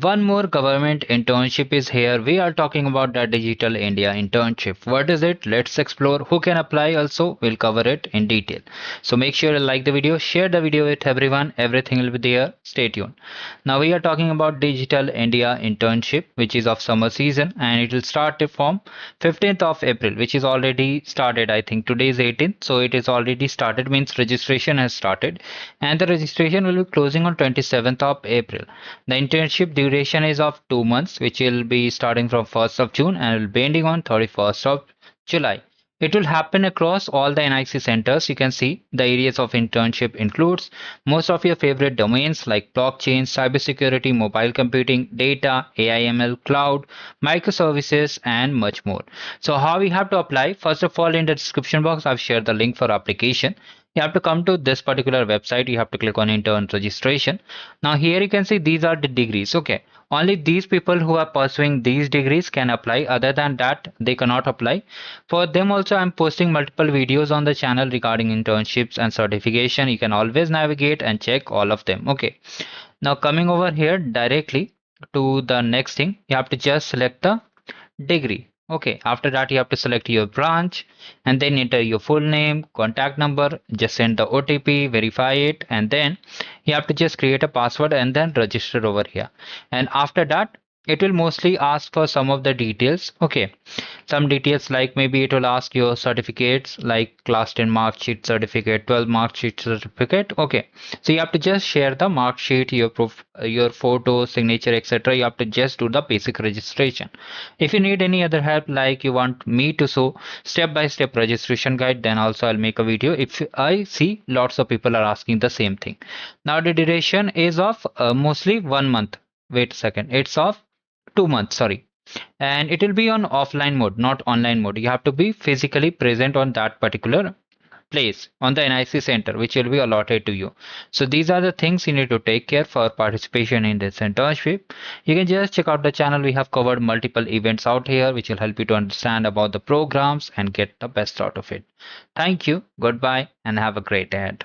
One more government internship is here. We are talking about the Digital India Internship. What is it? Let's explore. Who can apply also? We'll cover it in detail. So make sure you like the video, share the video with everyone. Everything will be there. Stay tuned. Now we are talking about Digital India Internship, which is of summer season, and it will start from 15th of April, which is already started. I think today is 18th, so it is already started, means registration has started, and the registration will be closing on 27th of April. The internship duration is of 2 months, which will be starting from 1st of June and will be ending on 31st of July. It will happen across all the NIC centers. You can see the areas of internship includes most of your favorite domains like blockchain, cybersecurity, mobile computing, data, AI/ML, cloud, microservices, and much more. So how we have to apply? First of all, in the description box, I've shared the link for application. You have to come to this particular website. You have to click on intern registration. Now here you can see these are the degrees. Okay, only these people who are pursuing these degrees can apply. Other than that, they cannot apply. For them also, I'm posting multiple videos on the channel regarding internships and certification. You can always navigate and check all of them. Okay, now coming over here directly to the next thing, you have to just select the degree. Okay, after that you have to select your branch and then enter your full name, contact number, just send the OTP, verify it, and then you have to just create a password and then register over here. And after that, it will mostly ask for some of the details. Okay, some details like maybe it will ask your certificates like class 10 mark sheet certificate, 12 mark sheet certificate. Okay, so you have to just share the mark sheet, your proof, your photo, signature, etc. You have to just do the basic registration. If you need any other help, like you want me to show step by step registration guide, then also I'll make a video. If I see lots of people are asking the same thing. Now the duration is of mostly 1 month. Wait a second, it's of 2 months, sorry, and it will be on offline mode, not online mode. You have to be physically present on that particular place on the NIC center, which will be allotted to you. So these are the things you need to take care for participation in this internship. You can just check out the channel. We have covered multiple events out here, which will help you to understand about the programs and get the best out of it. Thank you, goodbye, and have a great day ahead.